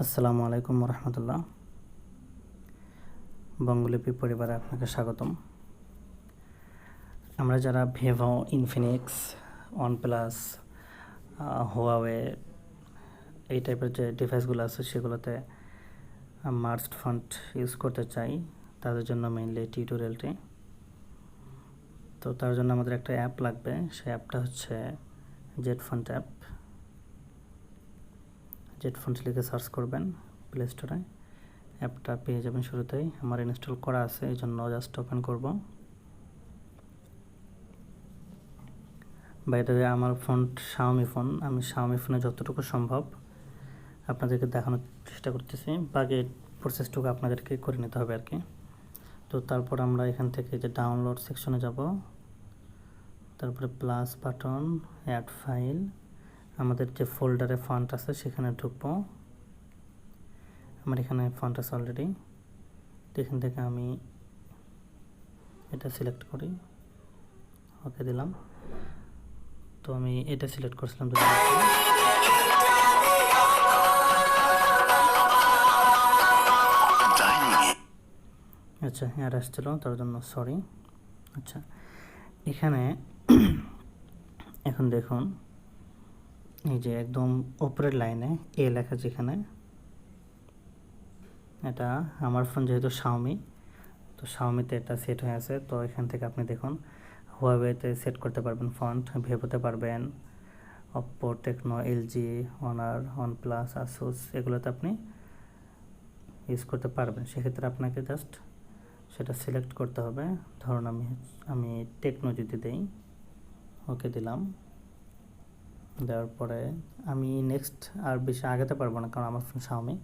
আসসালামু আলাইকুম রহমতুল্লাহ। বঙ্গলিপি পরিবারে আপনাকে স্বাগতম। আমরা যারা ভিভো, ইনফিনিক্স, ওয়ানপ্লাস, হুয়াওয়ে এই টাইপের যে ডিভাইসগুলো আছে সেগুলোতে মার্জড ফন্ট ইউজ করতে চাই, তাদের জন্য মেইনলি টিউটোরিয়ালটি। তো তার জন্য আমাদের একটা অ্যাপ লাগবে। সেই অ্যাপটা হচ্ছে jet font app. Jet font লিখে সার্চ করবেন প্লে স্টোরে, অ্যাপটা পেয়ে যাবেন। শুরুতেই আমার ইনস্টল করা আছে, এই জন্য জাস্ট ওপেন করব। বাই দ্য ওয়ে, আমার ফোনটা শাওমি ফোন। আমি শাওমি ফোনে যতটুকু সম্ভব আপনাদেরকে দেখানোর চেষ্টা করতেছি, বাকি প্রসেসটুকু আপনাদেরকে করে নিতে হবে আর কি। তো তারপর আমরা এখান থেকে যে ডাউনলোড সেকশনে যাব, তারপরে প্লাস বাটন, অ্যাড ফাইল, আমাদের যে ফোল্ডারে ফন্ট আছে সেখানে ঢুকবো। আমার এখানে ফন্ট আছে অলরেডি, তো এখান থেকে আমি এটা সিলেক্ট করি, ওকে দিলাম। তো আমি এটা সিলেক্ট করছিলাম। আচ্ছা, এর আসছিল, তার জন্য সরি। আচ্ছা, এখানে এখন দেখুন, এই যে একদম উপরের লাইনে এ লেখা, যেখানে এটা আমার ফোন যেহেতু শাওমি, তো শাওমিতে এটা সেট হয়ে আছে। তো এখান থেকে আপনি দেখুন হুয়াওয়েতে সেট করতে পারবেন ফন্ট, ভিভোতে পারবেন, Oppo, Tecno, LG, Honor, OnePlus, Asus এগুলোতে আপনি ইউজ করতে পারবেন। সেক্ষেত্রে আপনাকে জাস্ট সেটা সিলেক্ট করতে হবে। ধরুন আমি টেকনো যদি দেই, ওকে দিলাম। দেওয়ার পরে আমি নেক্সট আর বেশি আগাতে পারবো না, কারণ আমার ফোন শাওমি।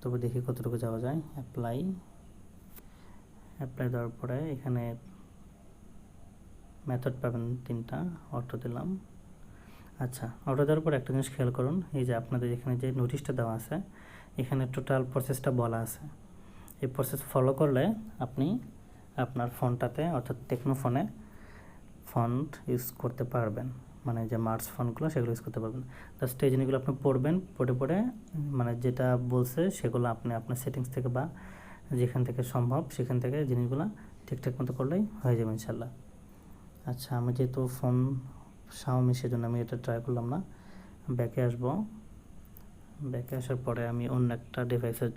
তবে দেখি কতটুকু যাওয়া যায়। অ্যাপ্লাই দেওয়ার পরে এখানে মেথড পাবেন 3টা, অটো দিলাম। আচ্ছা, অটো দেওয়ার পর একটা জিনিস খেয়াল করুন, এই যে আপনাদের এখানে যে নোটিশটা দেওয়া আছে, এখানে টোটাল প্রসেসটা বলা আছে। এই প্রসেস ফলো করলে আপনি আপনার ফোনটাতে, অর্থাৎ টেকনো ফোনে ফন্ট ইউজ করতে পারবেন, মানে যে মার্জ ফন্টগুলো সেগুলো ইউজ করতে পারবেন। জাস্ট এই জিনিসগুলো আপনি পড়বেন, পড়ে মানে যেটা বলছে সেগুলো আপনি আপনার সেটিংস থেকে বা যেখান থেকে সম্ভব সেখান থেকে জিনিসগুলো ঠিকঠাক মতো করলেই হয়ে যাবে ইনশাল্লাহ। আচ্ছা, আমি যেহেতু ফোন শাওমি সেজন্য আমি এটা ট্রাই করলাম না। ব্যাকে আসবো, ব্যাকে আসার পরে আমি অন্য একটা ডিভাইসের,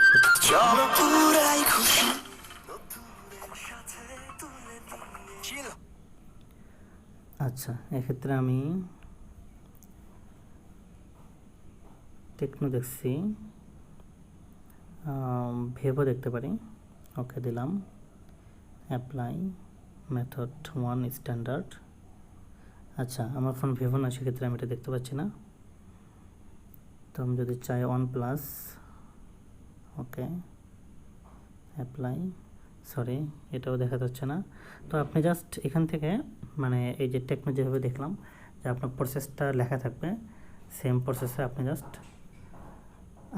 আচ্ছা এক্ষেত্রে আমি টেকনো দেখছি, ভিভো দেখতে পারি, ওকে দিলাম। Apply method 1 standard. আচ্ছা, আমার ফোন ভিভো না, সেক্ষেত্রে আমি এটা দেখতে পাচ্ছি না। তো আমি যদি চাই ওয়ানপ্লাস, ওকে অ্যাপ্লাই, সরি এটাও দেখা যাচ্ছে না। তো আপনি জাস্ট এখান থেকে মানে এই যে টেকনো যেভাবে দেখলাম যে আপনার প্রসেসটা লেখা থাকবে, সেম প্রসেসে আপনি জাস্ট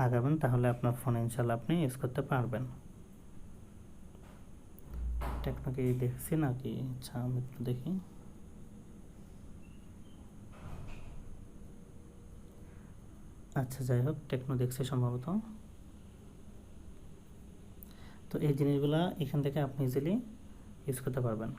আগাবেন, তাহলে আপনার ফোনে ইনশাল্লাহ আপনি ইউজ করতে পারবেন। টেকনো কি দেখছি নাকি? আচ্ছা, আমি একটু দেখি। আচ্ছা, যাই হোক, টেকনো দেখছি সম্ভবত। তো এই জিনিসগুলো এখান থেকে আপনি ইজিলি ইউজ করতে পারবেন।